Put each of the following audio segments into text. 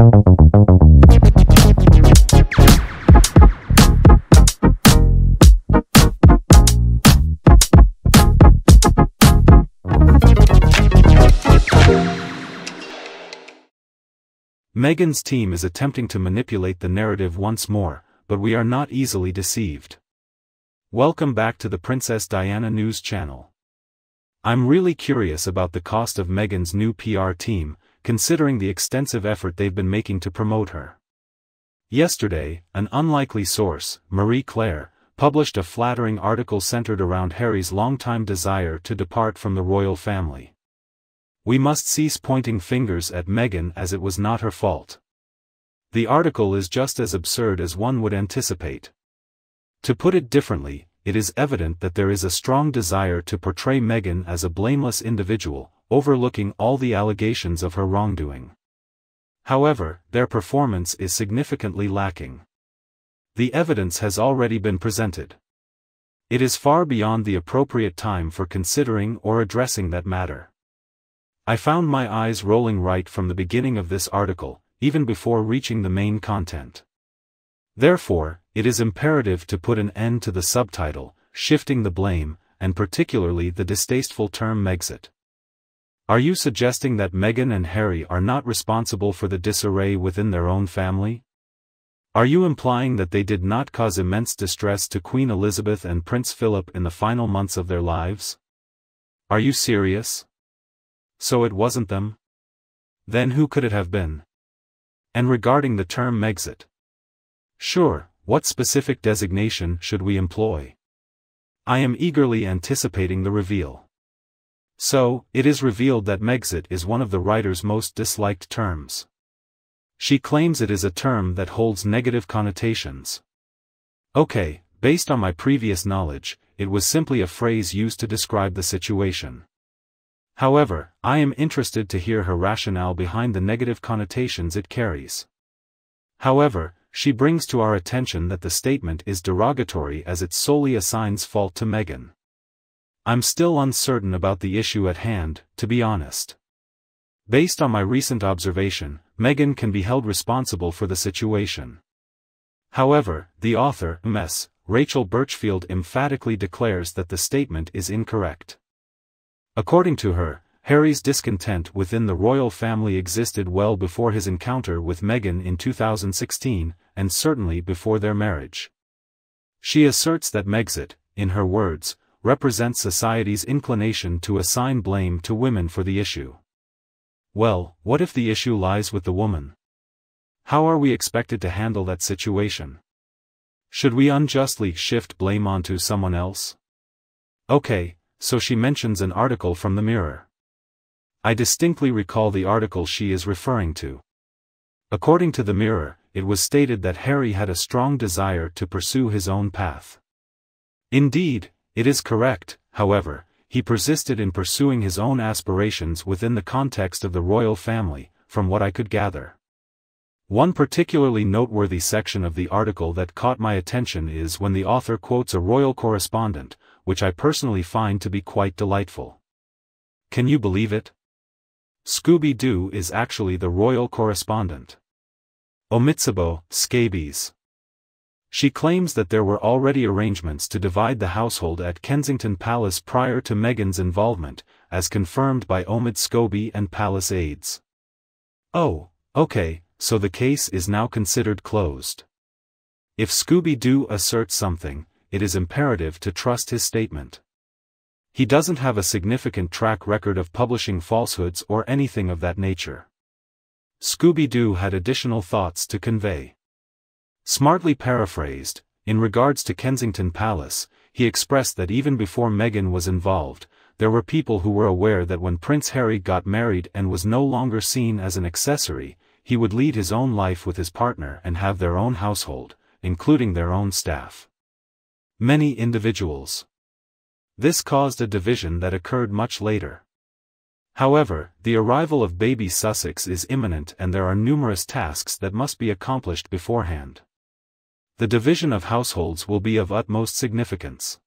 Meghan's team is attempting to manipulate the narrative once more, but we are not easily deceived. Welcome back to the Princess Diana News channel. I'm really curious about the cost of Meghan's new PR team, considering the extensive effort they've been making to promote her. Yesterday, an unlikely source, Marie Claire, published a flattering article centered around Harry's longtime desire to depart from the royal family. We must cease pointing fingers at Meghan as it was not her fault. The article is just as absurd as one would anticipate. To put it differently, it is evident that there is a strong desire to portray Meghan as a blameless individual, overlooking all the allegations of her wrongdoing. However, their performance is significantly lacking. The evidence has already been presented. It is far beyond the appropriate time for considering or addressing that matter. I found my eyes rolling right from the beginning of this article, even before reaching the main content. Therefore, it is imperative to put an end to the subtitle, shifting the blame, and particularly the distasteful term Megxit. Are you suggesting that Meghan and Harry are not responsible for the disarray within their own family? Are you implying that they did not cause immense distress to Queen Elizabeth and Prince Philip in the final months of their lives? Are you serious? So it wasn't them? Then who could it have been? And regarding the term Megxit. Sure, what specific designation should we employ? I am eagerly anticipating the reveal. So, it is revealed that Megxit is one of the writer's most disliked terms. She claims it is a term that holds negative connotations. Okay, based on my previous knowledge, it was simply a phrase used to describe the situation. However, I am interested to hear her rationale behind the negative connotations it carries. However, she brings to our attention that the statement is derogatory as it solely assigns fault to Meghan. I'm still uncertain about the issue at hand, to be honest. Based on my recent observation, Meghan can be held responsible for the situation. However, the author, Ms. Rachel Birchfield emphatically declares that the statement is incorrect. According to her, Harry's discontent within the royal family existed well before his encounter with Meghan in 2016, and certainly before their marriage. She asserts that Megxit, in her words, represents society's inclination to assign blame to women for the issue. Well, what if the issue lies with the woman? How are we expected to handle that situation? Should we unjustly shift blame onto someone else? Okay, so she mentions an article from the Mirror. I distinctly recall the article she is referring to. According to the Mirror, it was stated that Harry had a strong desire to pursue his own path. Indeed, it is correct, however, he persisted in pursuing his own aspirations within the context of the royal family, from what I could gather. One particularly noteworthy section of the article that caught my attention is when the author quotes a royal correspondent, which I personally find to be quite delightful. Can you believe it? Scooby-Doo is actually the royal correspondent. Omitsabo, scabies. She claims that there were already arrangements to divide the household at Kensington Palace prior to Meghan's involvement, as confirmed by Omid Scobie and palace aides. Oh, okay, so the case is now considered closed. If Scooby-Doo asserts something, it is imperative to trust his statement. He doesn't have a significant track record of publishing falsehoods or anything of that nature. Scooby-Doo had additional thoughts to convey. Smartly paraphrased, in regards to Kensington Palace, he expressed that even before Meghan was involved, there were people who were aware that when Prince Harry got married and was no longer seen as an accessory, he would lead his own life with his partner and have their own household, including their own staff. Many individuals. This caused a division that occurred much later. However, the arrival of baby Sussex is imminent and there are numerous tasks that must be accomplished beforehand. The division of households will be of utmost significance.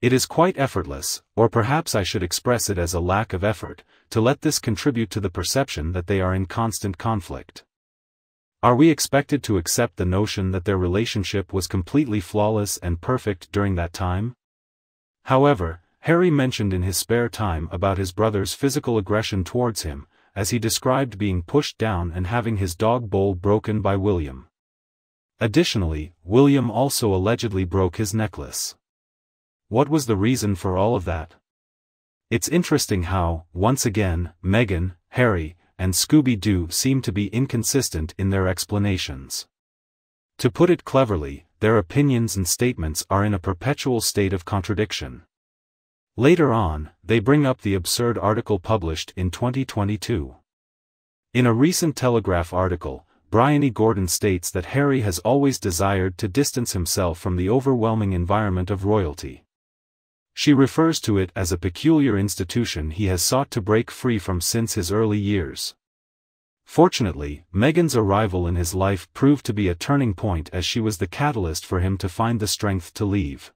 It is quite effortless, or perhaps I should express it as a lack of effort, to let this contribute to the perception that they are in constant conflict. Are we expected to accept the notion that their relationship was completely flawless and perfect during that time? However, Harry mentioned in his spare time about his brother's physical aggression towards him, as he described being pushed down and having his dog bowl broken by William. Additionally, William also allegedly broke his necklace. What was the reason for all of that? It's interesting how, once again, Meghan, Harry, and Scooby-Doo seem to be inconsistent in their explanations. To put it cleverly, their opinions and statements are in a perpetual state of contradiction. Later on, they bring up the absurd article published in 2022. In a recent Telegraph article, Bryony Gordon states that Harry has always desired to distance himself from the overwhelming environment of royalty. She refers to it as a peculiar institution he has sought to break free from since his early years. Fortunately, Meghan's arrival in his life proved to be a turning point, as she was the catalyst for him to find the strength to leave.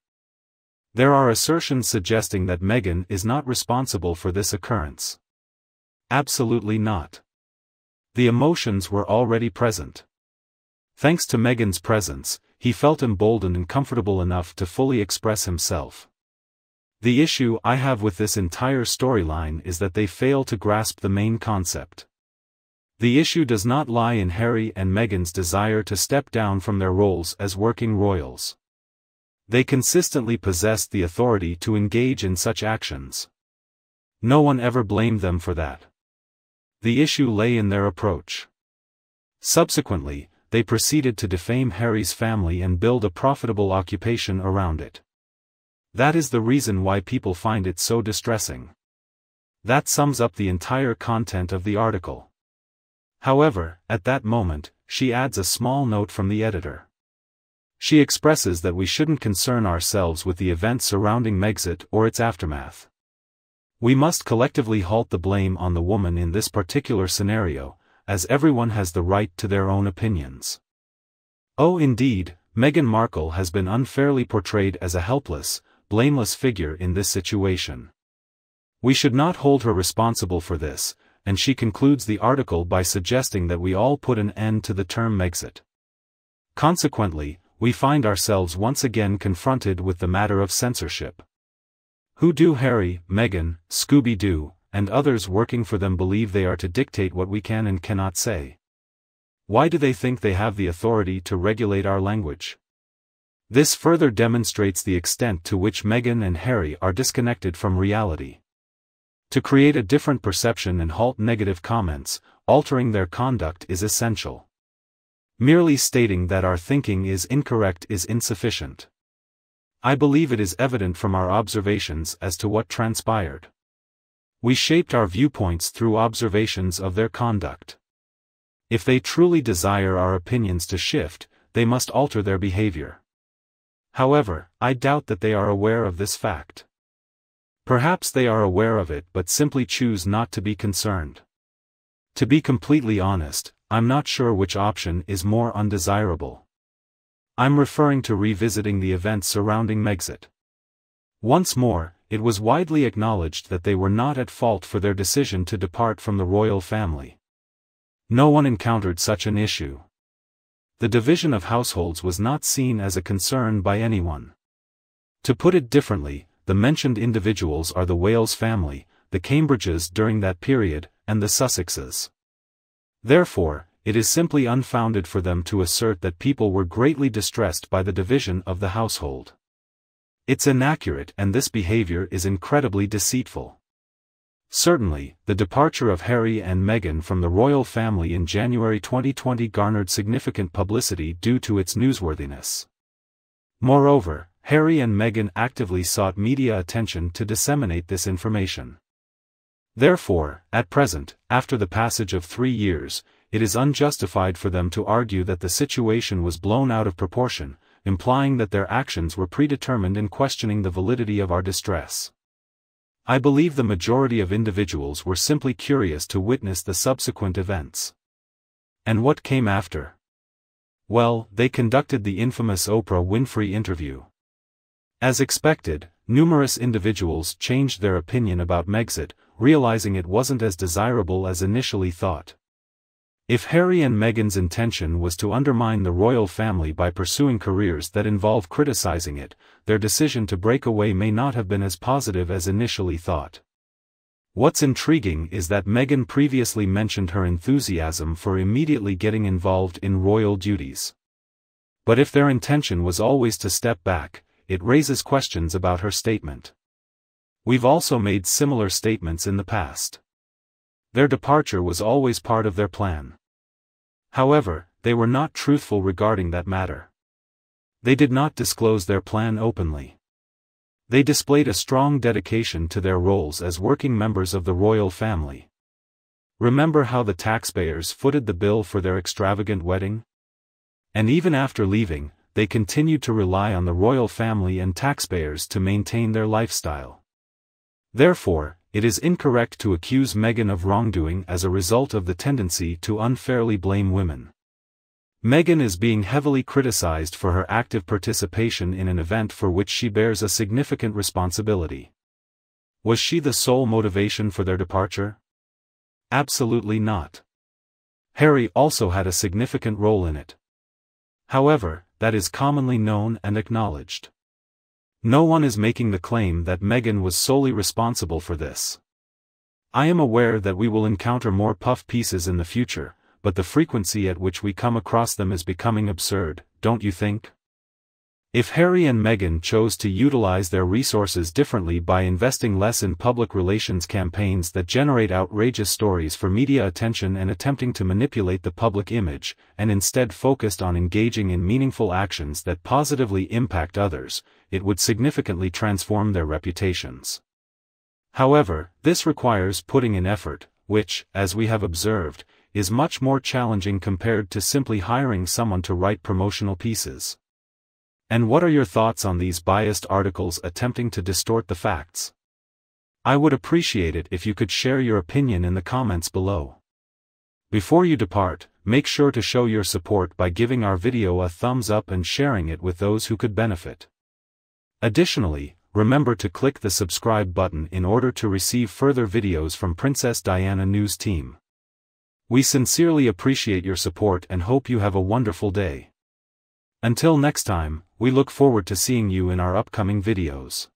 There are assertions suggesting that Meghan is not responsible for this occurrence. Absolutely not. The emotions were already present. Thanks to Meghan's presence, he felt emboldened and comfortable enough to fully express himself. The issue I have with this entire storyline is that they fail to grasp the main concept. The issue does not lie in Harry and Meghan's desire to step down from their roles as working royals. They consistently possessed the authority to engage in such actions. No one ever blamed them for that. The issue lay in their approach. Subsequently, they proceeded to defame Harry's family and build a profitable occupation around it. That is the reason why people find it so distressing. That sums up the entire content of the article. However, at that moment, she adds a small note from the editor. She expresses that we shouldn't concern ourselves with the events surrounding Megxit or its aftermath. We must collectively halt the blame on the woman in this particular scenario, as everyone has the right to their own opinions. Oh, indeed, Meghan Markle has been unfairly portrayed as a helpless, blameless figure in this situation. We should not hold her responsible for this, and she concludes the article by suggesting that we all put an end to the term Megxit. Consequently, we find ourselves once again confronted with the matter of censorship. Who do Harry, Meghan, Scooby-Doo, and others working for them believe they are to dictate what we can and cannot say? Why do they think they have the authority to regulate our language? This further demonstrates the extent to which Meghan and Harry are disconnected from reality. To create a different perception and halt negative comments, altering their conduct is essential. Merely stating that our thinking is incorrect is insufficient. I believe it is evident from our observations as to what transpired. We shaped our viewpoints through observations of their conduct. If they truly desire our opinions to shift, they must alter their behavior. However, I doubt that they are aware of this fact. Perhaps they are aware of it but simply choose not to be concerned. To be completely honest, I'm not sure which option is more undesirable. I'm referring to revisiting the events surrounding Megxit. Once more, it was widely acknowledged that they were not at fault for their decision to depart from the royal family. No one encountered such an issue. The division of households was not seen as a concern by anyone. To put it differently, the mentioned individuals are the Wales family, the Cambridges during that period, and the Sussexes. Therefore, it is simply unfounded for them to assert that people were greatly distressed by the division of the household. It's inaccurate, and this behavior is incredibly deceitful. Certainly, the departure of Harry and Meghan from the royal family in January 2020 garnered significant publicity due to its newsworthiness. Moreover, Harry and Meghan actively sought media attention to disseminate this information. Therefore, at present, after the passage of 3 years, it is unjustified for them to argue that the situation was blown out of proportion, implying that their actions were predetermined in questioning the validity of our distress. I believe the majority of individuals were simply curious to witness the subsequent events. And what came after? Well, they conducted the infamous Oprah Winfrey interview. As expected, numerous individuals changed their opinion about Megxit, realizing it wasn't as desirable as initially thought. If Harry and Meghan's intention was to undermine the royal family by pursuing careers that involve criticizing it, their decision to break away may not have been as positive as initially thought. What's intriguing is that Meghan previously mentioned her enthusiasm for immediately getting involved in royal duties. But if their intention was always to step back, it raises questions about her statement. We've also made similar statements in the past. Their departure was always part of their plan. However, they were not truthful regarding that matter. They did not disclose their plan openly. They displayed a strong dedication to their roles as working members of the royal family. Remember how the taxpayers footed the bill for their extravagant wedding? And even after leaving, they continued to rely on the royal family and taxpayers to maintain their lifestyle. Therefore, it is incorrect to accuse Meghan of wrongdoing as a result of the tendency to unfairly blame women. Meghan is being heavily criticized for her active participation in an event for which she bears a significant responsibility. Was she the sole motivation for their departure? Absolutely not. Harry also had a significant role in it. However, that is commonly known and acknowledged. No one is making the claim that Meghan was solely responsible for this. I am aware that we will encounter more puff pieces in the future, but the frequency at which we come across them is becoming absurd, don't you think? If Harry and Meghan chose to utilize their resources differently by investing less in public relations campaigns that generate outrageous stories for media attention and attempting to manipulate the public image, and instead focused on engaging in meaningful actions that positively impact others, it would significantly transform their reputations. However, this requires putting in effort, which, as we have observed, is much more challenging compared to simply hiring someone to write promotional pieces. And what are your thoughts on these biased articles attempting to distort the facts? I would appreciate it if you could share your opinion in the comments below. Before you depart, make sure to show your support by giving our video a thumbs up and sharing it with those who could benefit. Additionally, remember to click the subscribe button in order to receive further videos from Princess Diana News team. We sincerely appreciate your support and hope you have a wonderful day. Until next time, we look forward to seeing you in our upcoming videos.